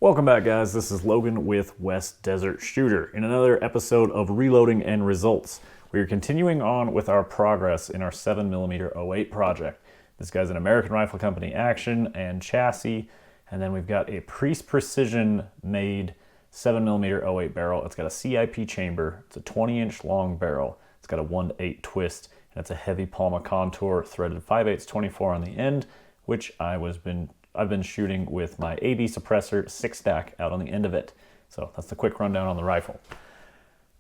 Welcome back, guys. This is Logan with West Desert Shooter in another episode of Reloading and Results. We are continuing on with our progress in our 7mm 08 project. This guy's an American Rifle Company action and chassis, and then we've got a Preece Precision made 7mm 08 barrel. It's got a CIP chamber. It's a 20-inch long barrel. It's got a 1-8 twist, and it's a heavy Palma contour threaded 5/8 24 on the end, which I've been shooting with my AB Suppressor 6-stack out on the end of it. So that's the quick rundown on the rifle.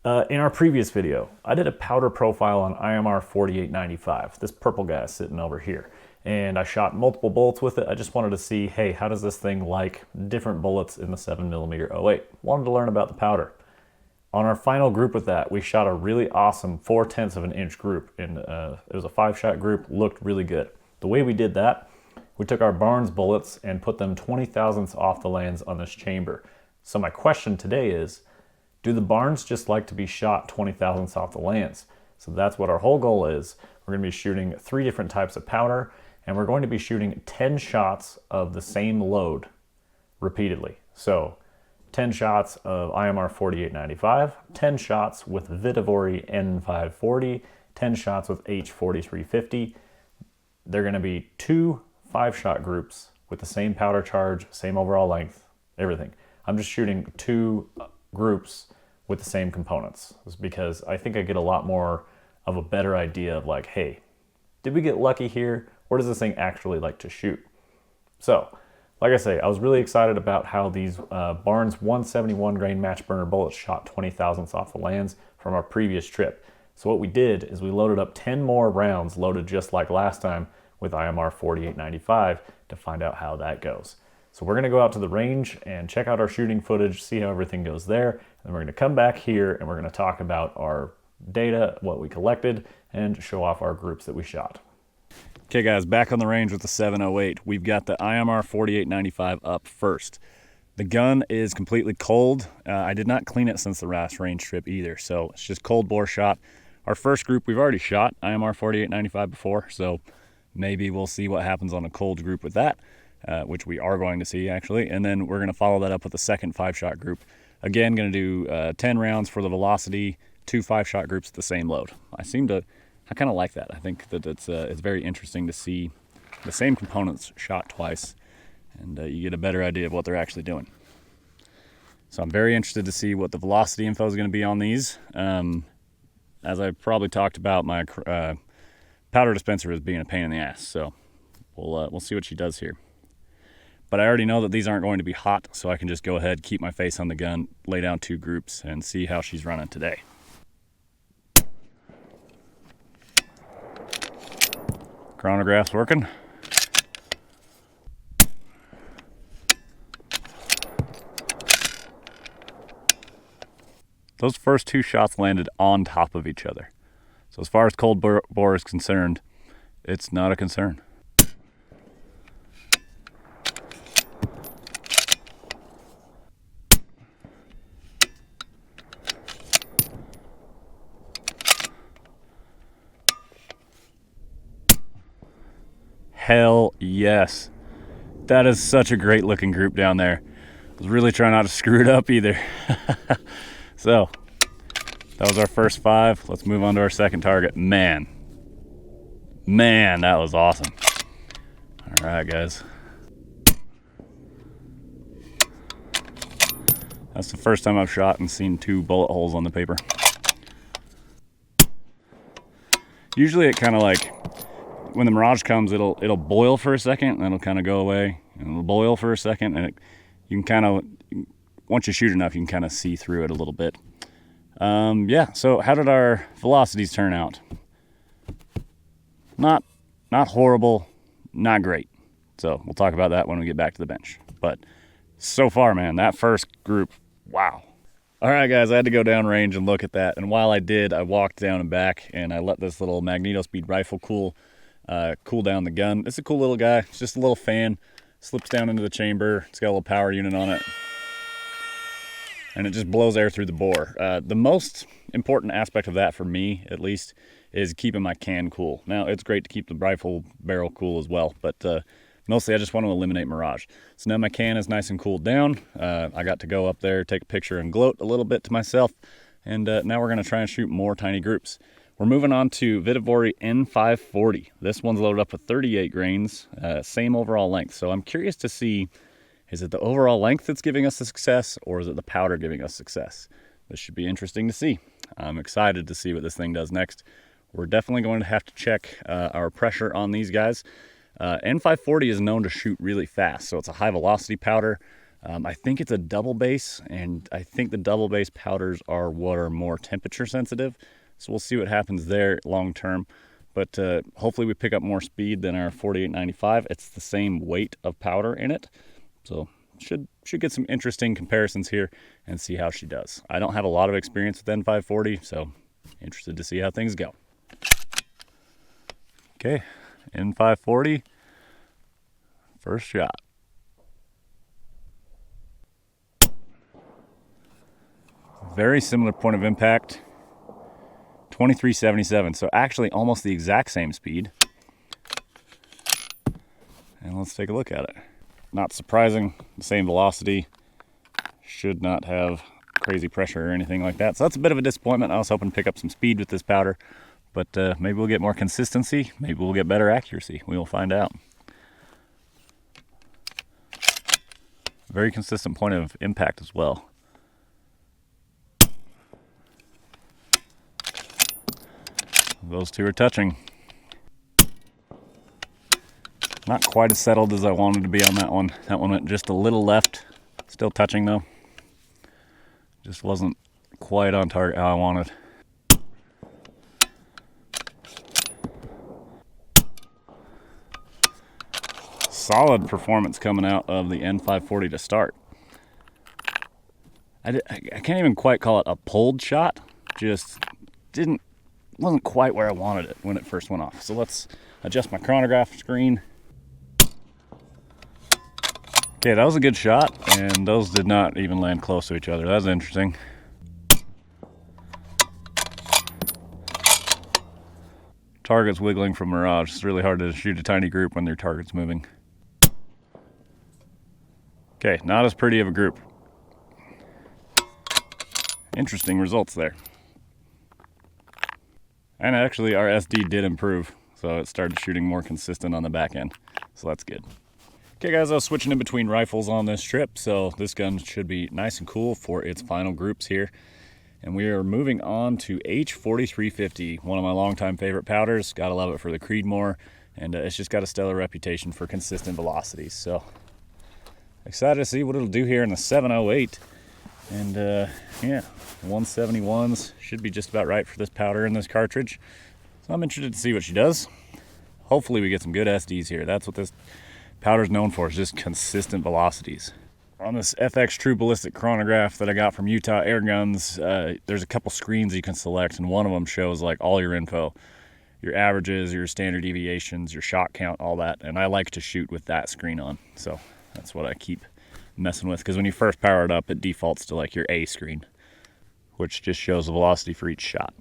In our previous video, I did a powder profile on IMR 4895, this purple guy sitting over here. And I shot multiple bullets with it. I just wanted to see, hey, how does this thing like different bullets in the 7mm 08? Wanted to learn about the powder. On our final group with that, we shot a really awesome 4/10 of an inch group. And it was a 5-shot group, looked really good. The way we did that, we took our Barnes bullets and put them 20 thousandths off the lands on this chamber. So my question today is, do the Barnes just like to be shot 20 thousandths off the lands? So that's what our whole goal is. We're going to be shooting 3 different types of powder, and we're going to be shooting 10 shots of the same load repeatedly. So 10 shots of IMR 4895, 10 shots with Vihtavuori N540, 10 shots with H4350. They're going to be 2 5-shot groups with the same powder charge, same overall length, everything. I'm just shooting 2 groups with the same components because I think I get a lot more of a better idea of like, hey, did we get lucky here? Or does this thing actually like to shoot? So, like I say, I was really excited about how these Barnes 171 grain match burner bullets shot 20 thousandths off the lands from our previous trip. So what we did is we loaded up 10 more rounds loaded just like last time with IMR 4895 to find out how that goes. So we're gonna go out to the range and check out our shooting footage, see how everything goes there, and then we're gonna come back here and we're gonna talk about our data, what we collected, and show off our groups that we shot. Okay guys, back on the range with the 708. We've got the IMR 4895 up first. The gun is completely cold. I did not clean it since the last range trip either, so it's just cold bore shot. Our first group, we've already shot IMR 4895 before, so maybe we'll see what happens on a cold group with that, which we are going to see actually. And then we're going to follow that up with a second 5-shot group. Again, going to do 10 rounds for the velocity, 2 5-shot groups at the same load. I kind of like that. I think that it's very interesting to see the same components shot twice, and you get a better idea of what they're actually doing. So I'm very interested to see what the velocity info is going to be on these. As I probably talked about, my powder dispenser is being a pain in the ass, so we'll see what she does here. But I already know that these aren't going to be hot, so I can just go ahead, keep my face on the gun, lay down 2 groups, and see how she's running today. Chronograph's working. Those first 2 shots landed on top of each other. So as far as cold bore is concerned, it's not a concern. Hell yes. That is such a great looking group down there. I was really trying not to screw it up either. So, that was our first 5. Let's move on to our second target. Man, that was awesome. All right, guys. That's the first time I've shot and seen 2 bullet holes on the paper. Usually it kind of like, when the mirage comes, it'll boil for a second, and then it'll kind of go away, and it'll boil for a second, and you can kind of, once you shoot enough, you can kind of see through it a little bit. Yeah, so how did our velocities turn out? Not horrible, not great. So we'll talk about that when we get back to the bench. But so far, man, that first group, wow. All right, guys, I had to go down range and look at that. And while I did, I walked down and back, and I let this little MagnetoSpeed rifle cool down the gun. It's a cool little guy. It's just a little fan. Slips down into the chamber. It's got a little power unit on it. And it just blows air through the bore. The most important aspect of that, for me at least, is keeping my can cool. Now, it's great to keep the rifle barrel cool as well, but Mostly I just want to eliminate mirage. So now my can is nice and cooled down. I got to go up there, take a picture and gloat a little bit to myself. And now we're going to try and shoot more tiny groups. We're moving on to Vihtavuori N540. This one's loaded up with 38 grains, same overall length. So I'm curious to see, is it the overall length that's giving us the success, or is it the powder giving us success? This should be interesting to see. I'm excited to see what this thing does next. We're definitely going to have to check our pressure on these guys. N540 is known to shoot really fast, so it's a high velocity powder. I think it's a double base, and I think the double base powders are what are more temperature sensitive. So we'll see what happens there long term. But hopefully we pick up more speed than our 4895. It's the same weight of powder in it. So should get some interesting comparisons here and see how she does. I don't have a lot of experience with N540, so interested to see how things go. Okay, N540, first shot. Very similar point of impact, 2377, so actually almost the exact same speed. And let's take a look at it. Not surprising, the same velocity, should not have crazy pressure or anything like that. So that's a bit of a disappointment. I was hoping to pick up some speed with this powder, but maybe we'll get more consistency, maybe we'll get better accuracy. We will find out. Very consistent point of impact as well. Those two are touching. Not quite as settled as I wanted to be on that one. That one went just a little left. Still touching though. Just wasn't quite on target how I wanted. Solid performance coming out of the N540 to start. I can't even quite call it a pulled shot. Just wasn't quite where I wanted it when it first went off. So let's adjust my chronograph screen. Okay, that was a good shot, and those did not even land close to each other. That was interesting. Target's wiggling from mirage. It's really hard to shoot a tiny group when their target's moving. Okay, not as pretty of a group. Interesting results there. And actually our SD did improve, so it started shooting more consistent on the back end. So that's good. Okay guys, I was switching in between rifles on this trip, so this gun should be nice and cool for its final groups here. And we are moving on to H4350, one of my longtime favorite powders. Gotta love it for the Creedmoor, and it's just got a stellar reputation for consistent velocities. So excited to see what it'll do here in the 708. And yeah, 171s should be just about right for this powder in this cartridge. So I'm interested to see what she does. Hopefully we get some good SDs here. That's what this powder is known for, is just consistent velocities. On this FX True Ballistic chronograph that I got from Utah Airguns, there's a couple screens you can select, and one of them shows like all your info, your averages, your standard deviations, your shot count, all that. And I like to shoot with that screen on, so that's what I keep messing with, because when you first power it up, it defaults to like your A screen, which just shows the velocity for each shot.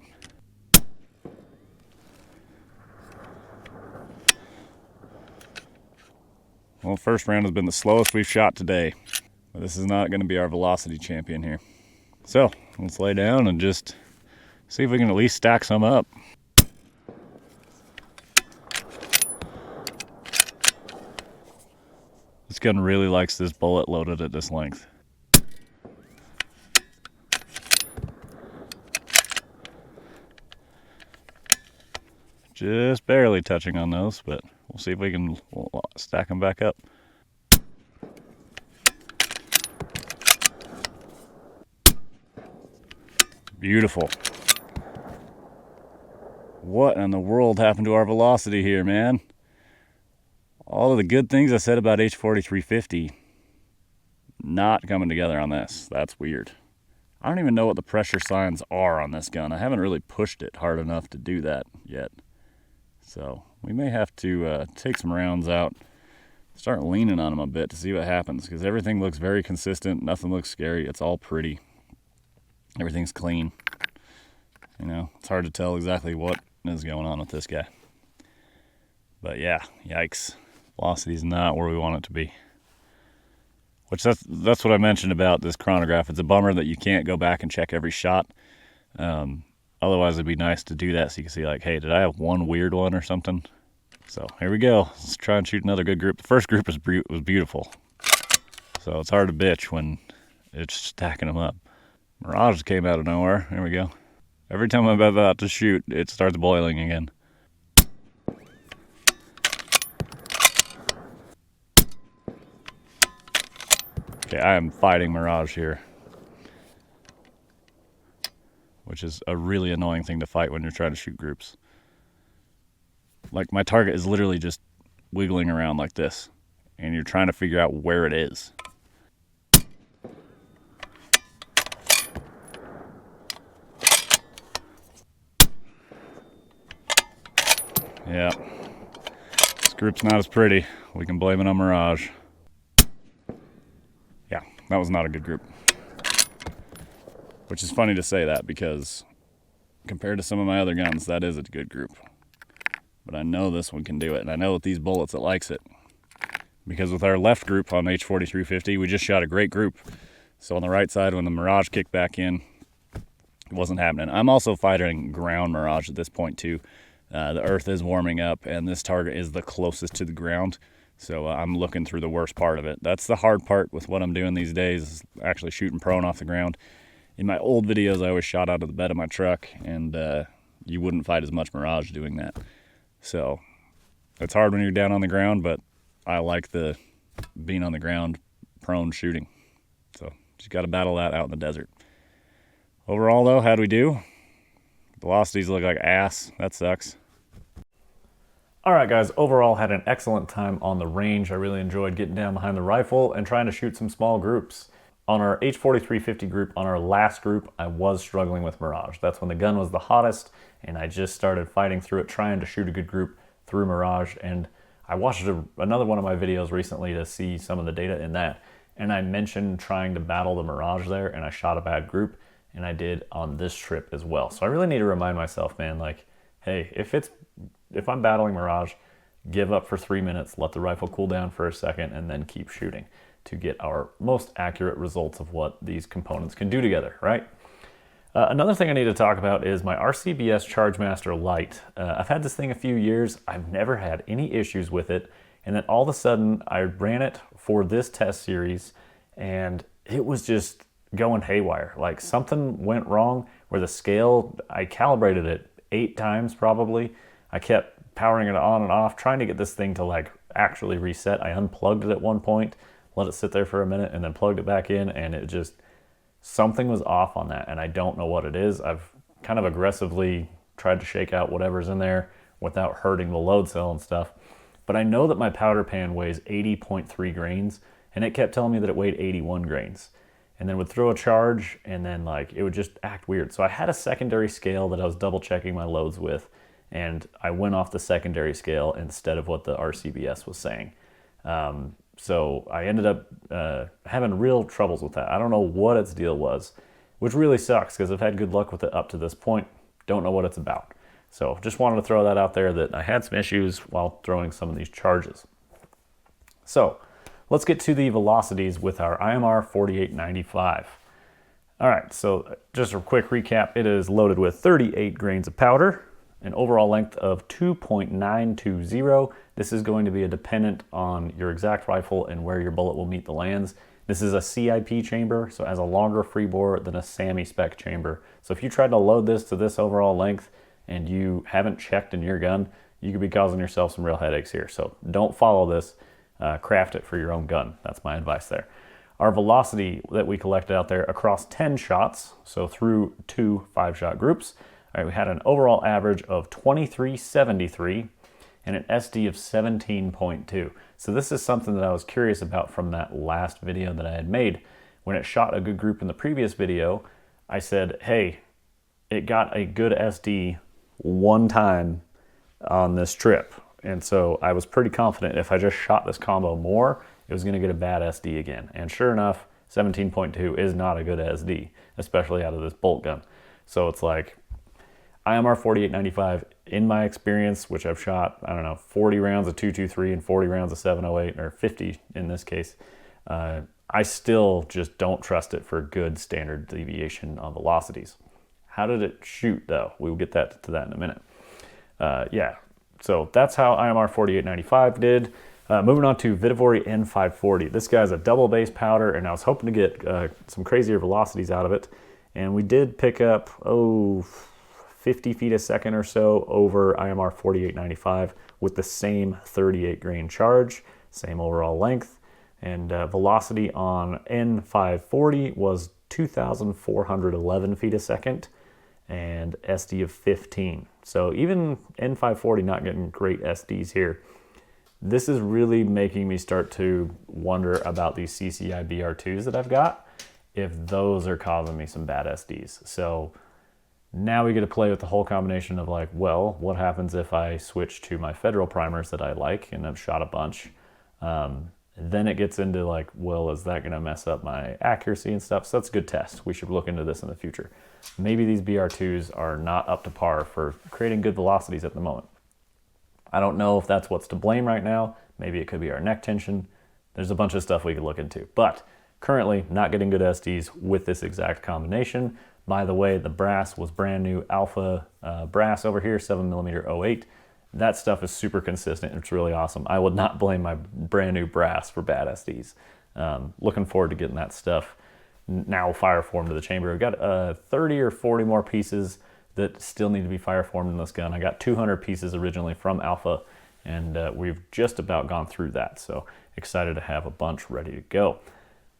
Well, first round has been the slowest we've shot today, but this is not going to be our velocity champion here. So let's lay down and just see if we can at least stack some up. This gun really likes this bullet loaded at this length. Just barely touching on those, but we'll see if we can stack them back up. Beautiful. What in the world happened to our velocity here, man? All of the good things I said about H4350 not coming together on this. That's weird. I don't even know what the pressure signs are on this gun. I haven't really pushed it hard enough to do that yet. So we may have to take some rounds out, start leaning on them a bit to see what happens, because everything looks very consistent. Nothing looks scary. It's all pretty. Everything's clean. You know, it's hard to tell exactly what is going on with this guy. But yeah, yikes. Velocity is not where we want it to be. Which that's what I mentioned about this chronograph. It's a bummer that you can't go back and check every shot. Otherwise, it'd be nice to do that so you can see, like, hey, did I have one weird one or something? So here we go. Let's try and shoot another good group. The first group was beautiful. So it's hard to bitch when it's stacking them up. Mirage came out of nowhere. There we go. Every time I'm about to shoot, it starts boiling again. Okay, I am fighting Mirage here, which is a really annoying thing to fight when you're trying to shoot groups. Like, my target is literally just wiggling around like this, and you're trying to figure out where it is. Yeah, this group's not as pretty. We can blame it on Mirage. Yeah, that was not a good group. Which is funny to say that, because compared to some of my other guns, that is a good group. But I know this one can do it, and I know with these bullets it likes it. Because with our left group on H4350, we just shot a great group. So on the right side, when the Mirage kicked back in, it wasn't happening. I'm also fighting ground Mirage at this point too. The earth is warming up, and this target is the closest to the ground. So I'm looking through the worst part of it. That's the hard part with what I'm doing these days, is actually shooting prone off the ground. In my old videos, I always shot out of the bed of my truck, and you wouldn't fight as much Mirage doing that. So it's hard when you're down on the ground, but I like the being on the ground prone shooting. So just got to battle that out in the desert. Overall, though, how'd we do? Velocities look like ass. That sucks. All right, guys, overall had an excellent time on the range. I really enjoyed getting down behind the rifle and trying to shoot some small groups. On our H4350 group, on our last group, I was struggling with Mirage. That's when the gun was the hottest, and I just started fighting through it, trying to shoot a good group through Mirage. And I watched another one of my videos recently to see some of the data in that, and I mentioned trying to battle the Mirage there, and I shot a bad group, and I did on this trip as well. So I really need to remind myself, man, like, hey, if I'm battling Mirage, give up for 3 minutes, let the rifle cool down for a second, and then keep shooting to get our most accurate results of what these components can do together, right? Another thing I need to talk about is my RCBS Chargemaster Lite. I've had this thing a few years. I've never had any issues with it. And then all of a sudden, I ran it for this test series, and it was just going haywire. Like, something went wrong where the scale, I calibrated it 8 times probably. I kept powering it on and off, trying to get this thing to like actually reset. I unplugged it at one point, let it sit there for a minute, and then plugged it back in, and it just, something was off on that, and I don't know what it is. I've kind of aggressively tried to shake out whatever's in there without hurting the load cell and stuff. But I know that my powder pan weighs 80.3 grains, and it kept telling me that it weighed 81 grains. And then would throw a charge, and then like it would just act weird. So I had a secondary scale that I was double checking my loads with, and I went off the secondary scale instead of what the RCBS was saying. So I ended up having real troubles with that. I don't know what its deal was, which really sucks because I've had good luck with it up to this point. Don't know what it's about. So just wanted to throw that out there, that I had some issues while throwing some of these charges. So let's get to the velocities with our IMR 4895. All right, so just a quick recap. It is loaded with 38 grains of powder, an overall length of 2.920. This is going to be dependent on your exact rifle and where your bullet will meet the lands. This is a CIP chamber, so it has a longer free bore than a SAMI spec chamber. So if you tried to load this to this overall length and you haven't checked in your gun, you could be causing yourself some real headaches here. So don't follow this, craft it for your own gun. That's my advice there. Our velocity that we collected out there across 10 shots, so through 2 5-shot groups, all right, we had an overall average of 2373 and an SD of 17.2. So this is something that I was curious about from that last video that I had made. When it shot a good group in the previous video, I said, hey, it got a good SD one time on this trip. And so I was pretty confident if I just shot this combo more, it was gonna get a bad SD again. And sure enough, 17.2 is not a good SD, especially out of this bolt gun. So it's like, IMR 4895, in my experience, which I've shot, I don't know, 40 rounds of 223 and 40 rounds of 708, or 50 in this case, I still just don't trust it for good standard deviation on velocities. How did it shoot though? We'll get to that in a minute. Yeah, so that's how IMR 4895 did. Moving on to Vihtavuori N540. This guy's a double base powder, and I was hoping to get some crazier velocities out of it. And we did pick up, 50 feet a second or so over IMR 4895 with the same 38 grain charge, same overall length. And velocity on N540 was 2,411 feet a second and SD of 15. So even N540 not getting great SDs here. This is really making me start to wonder about these CCI BR2s that I've got, if those are causing me some bad SDs. So now we get to play with the whole combination of like, well, what happens if I switch to my federal primers that I like and I've shot a bunch? Then it gets into like, well, is that going to mess up my accuracy and stuff? So that's a good test. We should look into this in the future. Maybe these BR2s are not up to par for creating good velocities at the moment. I don't know if that's what's to blame right now. Maybe it could be our neck tension. There's a bunch of stuff we could look into. But currently not getting good SDs with this exact combination. By the way, the brass was brand new Alpha brass over here, 7mm 08. That stuff is super consistent. It's really awesome. I would not blame my brand new brass for bad SDs. Looking forward to getting that stuff now fire formed to the chamber. We've got 30 or 40 more pieces that still need to be fire formed in this gun. I got 200 pieces originally from Alpha, and we've just about gone through that. So excited to have a bunch ready to go.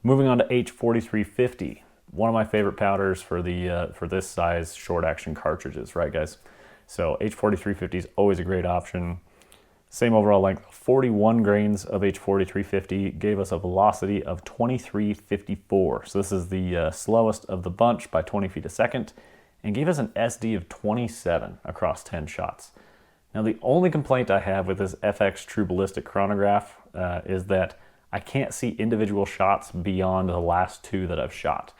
Moving on to H4350. One of my favorite powders for this size short action cartridges, right guys? So H4350 is always a great option. Same overall length, 41 grains of H4350 gave us a velocity of 2354. So this is the slowest of the bunch by 20 feet a second, and gave us an SD of 27 across 10 shots. Now the only complaint I have with this FX True Ballistic chronograph is that I can't see individual shots beyond the last two that I've shot.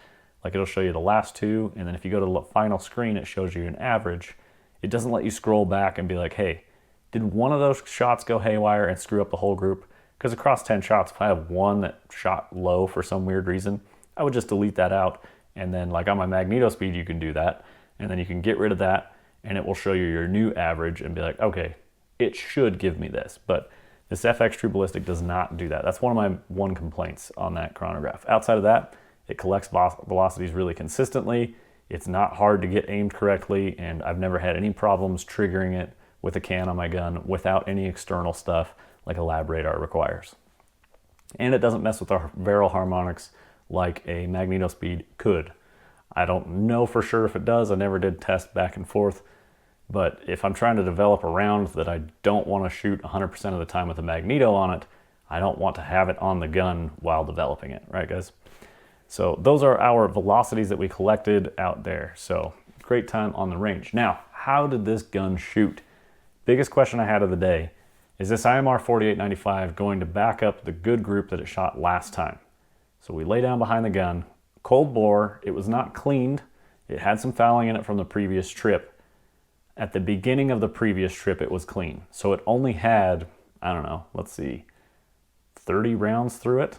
Like it'll show you the last two, and then if you go to the final screen, it shows you an average. It doesn't let you scroll back and be like, hey, did one of those shots go haywire and screw up the whole group? Because across 10 shots, if I have one that shot low for some weird reason, I would just delete that out. And then like on my magneto speed, you can do that. And then you can get rid of that and it will show you your new average and be like, okay, it should give me this. But this FX True Ballistic does not do that. That's one of my complaints on that chronograph. Outside of that, it collects velocities really consistently. It's not hard to get aimed correctly, and I've never had any problems triggering it with a can on my gun without any external stuff like a lab radar requires. And it doesn't mess with our barrel harmonics like a magneto speed could. I don't know for sure if it does. I never did test back and forth, but if I'm trying to develop a round that I don't want to shoot 100% of the time with a magneto on it, I don't want to have it on the gun while developing it, right guys? So those are our velocities that we collected out there. So great time on the range. Now, how did this gun shoot? Biggest question I had of the day, is this IMR 4895 going to back up the good group that it shot last time? So we lay down behind the gun, cold bore, it was not cleaned. It had some fouling in it from the previous trip. At the beginning of the previous trip, it was clean. So it only had, I don't know, let's see, 30 rounds through it.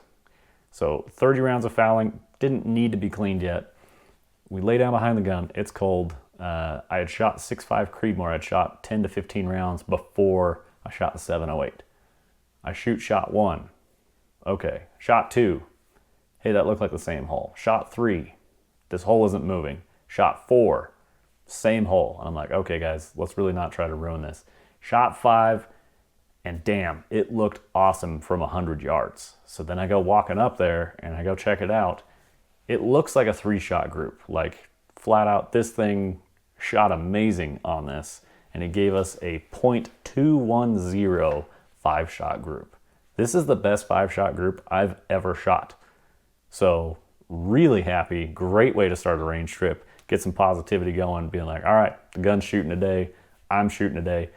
So 30 rounds of fouling, didn't need to be cleaned yet. We lay down behind the gun, it's cold. I had shot 6.5 Creedmoor, I'd shot 10 to 15 rounds before I shot the 708. I shoot shot 1, okay. Shot 2, hey, that looked like the same hole. Shot 3, this hole isn't moving. Shot 4, same hole. And I'm like, okay guys, let's really not try to ruin this. Shot 5, and damn, it looked awesome from 100 yards. So then I go walking up there and I go check it out. It looks like a 3-shot group, like flat out, this thing shot amazing on this, and it gave us a .210 5-shot group. This is the best 5-shot group I've ever shot. So really happy, great way to start a range trip, get some positivity going, being like, all right, the gun's shooting today, I'm shooting today.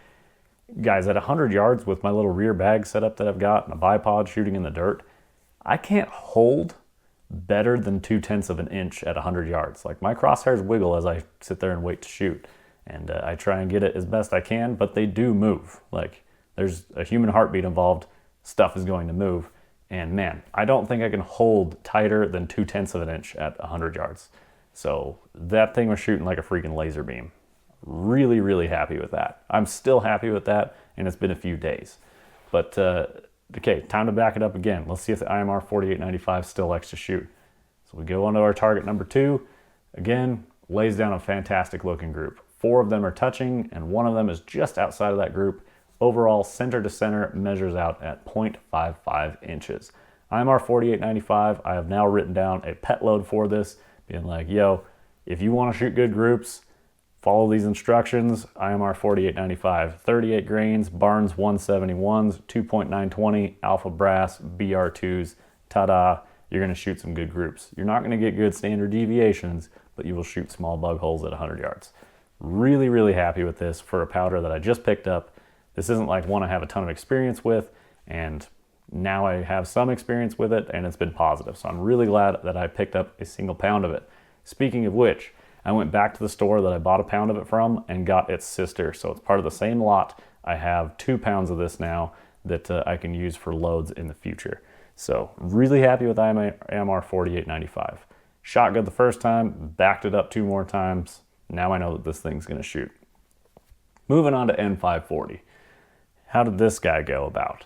Guys, at 100 yards with my little rear bag setup that I've got and a bipod shooting in the dirt, I can't hold better than 0.2 of an inch at 100 yards. Like my crosshairs wiggle as I sit there and wait to shoot. and I try and get it as best I can, but they do move. Like, there's a human heartbeat involved, stuff is going to move, and man, I don't think I can hold tighter than 2/10 of an inch at 100 yards. So that thing was shooting like a freaking laser beam. Really, really happy with that. I'm still happy with that, and it's been a few days. But okay, time to back it up again. Let's see if the IMR 4895 still likes to shoot. So we go on to our target number 2. Again, lays down a fantastic looking group. 4 of them are touching, and 1 of them is just outside of that group. Overall, center to center measures out at 0.55 inches. IMR 4895, I have now written down a pet load for this, being like, yo, if you want to shoot good groups, follow these instructions. IMR 4895, 38 grains, Barnes 171s, 2.920, alpha brass, BR2s, ta-da, you're going to shoot some good groups. You're not going to get good standard deviations, but you will shoot small bug holes at 100 yards. Really, really happy with this for a powder that I just picked up. This isn't like one I have a ton of experience with, and now I have some experience with it, and it's been positive. So I'm really glad that I picked up a single pound of it. Speaking of which, I went back to the store that I bought a pound of it from and got its sister. So it's part of the same lot. I have 2 pounds of this now that I can use for loads in the future. So really happy with IMR 4895. Shot good the first time, backed it up 2 more times. Now I know that this thing's gonna shoot. Moving on to N540. How did this guy go about?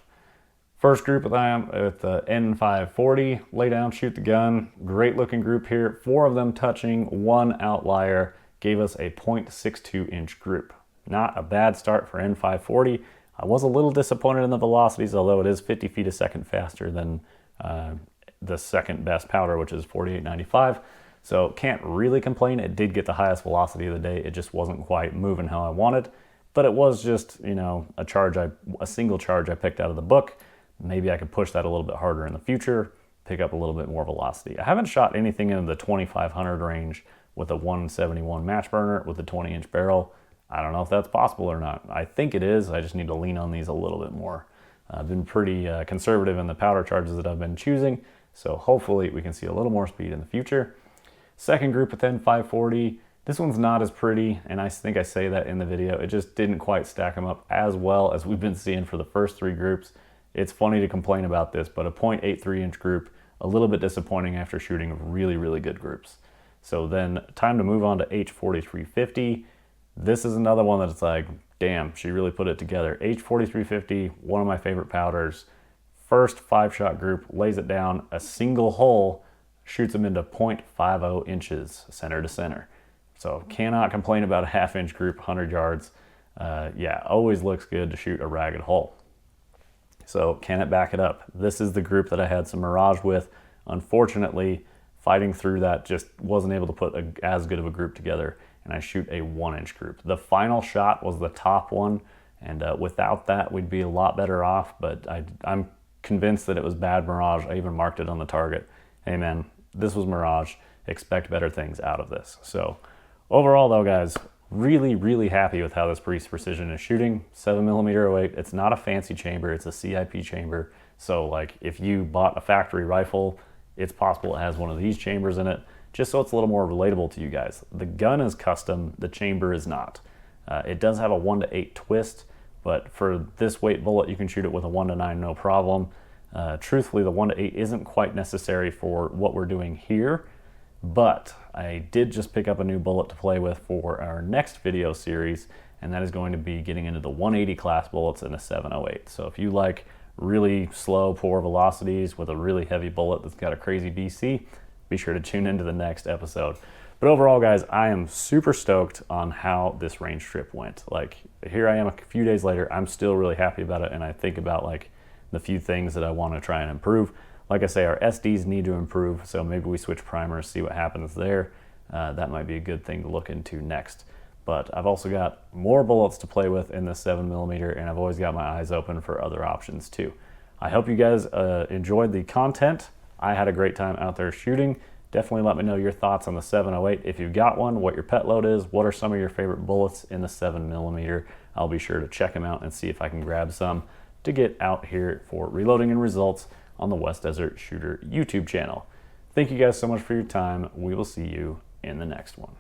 First group with the N540, lay down, shoot the gun. Great looking group here. 4 of them touching, 1 outlier, gave us a 0.62 inch group. Not a bad start for N540. I was a little disappointed in the velocities, although it is 50 feet a second faster than the second best powder, which is 4895. So can't really complain. It did get the highest velocity of the day. It just wasn't quite moving how I wanted, but it was just, you know, a single charge I picked out of the book. Maybe I could push that a little bit harder in the future, pick up a little bit more velocity. I haven't shot anything in the 2500 range with a 171 match burner with a 20-inch barrel. I don't know if that's possible or not. I think it is. I just need to lean on these a little bit more. I've been pretty conservative in the powder charges that I've been choosing, so hopefully we can see a little more speed in the future. Second group with N540. This one's not as pretty, and I think I say that in the video. It just didn't quite stack them up as well as we've been seeing for the first 3 groups. It's funny to complain about this, but a 0.83 inch group, a little bit disappointing after shooting really, really good groups. So then time to move on to H4350. This is another one that's like, damn, she really put it together. H4350, one of my favorite powders. First 5-shot group, lays it down, a single hole, shoots them into 0.50 inches center to center. So cannot complain about a 1/2 inch group, 100 yards. Yeah, always looks good to shoot a ragged hole. So can it back it up? This is the group that I had some Mirage with. Unfortunately, fighting through that just wasn't able to put as good of a group together, and I shoot a 1-inch group. The final shot was the top one, and without that, we'd be a lot better off, but I'm convinced that it was bad Mirage. I even marked it on the target. Hey man, this was Mirage. Expect better things out of this. So overall though, guys, really, really happy with how this Preece Precision is shooting. 7mm 08. It's not a fancy chamber. It's a CIP chamber. So like if you bought a factory rifle, it's possible it has one of these chambers in it, just so it's a little more relatable to you guys. The gun is custom. The chamber is not. It does have a 1-to-8 twist, but for this weight bullet, you can shoot it with a 1-to-9, no problem. Truthfully, the 1-to-8 isn't quite necessary for what we're doing here, but I did just pick up a new bullet to play with for our next video series, and that is going to be getting into the 180 class bullets in a 708. So if you like really slow, poor velocities with a really heavy bullet that's got a crazy BC, be sure to tune into the next episode. But overall, guys, I am super stoked on how this range trip went. Like, here I am a few days later, I'm still really happy about it, and I think about like the few things that I want to try and improve. Like I say, our SDs need to improve, so maybe we switch primers, see what happens there. That might be a good thing to look into next. But I've also got more bullets to play with in the 7mm, and I've always got my eyes open for other options too. I hope you guys enjoyed the content. I had a great time out there shooting. Definitely let me know your thoughts on the 708. If you've got one, what your pet load is, what are some of your favorite bullets in the 7mm. I'll be sure to check them out and see if I can grab some to get out here for reloading and results on the West Desert Shooter YouTube channel. Thank you guys so much for your time. We will see you in the next one.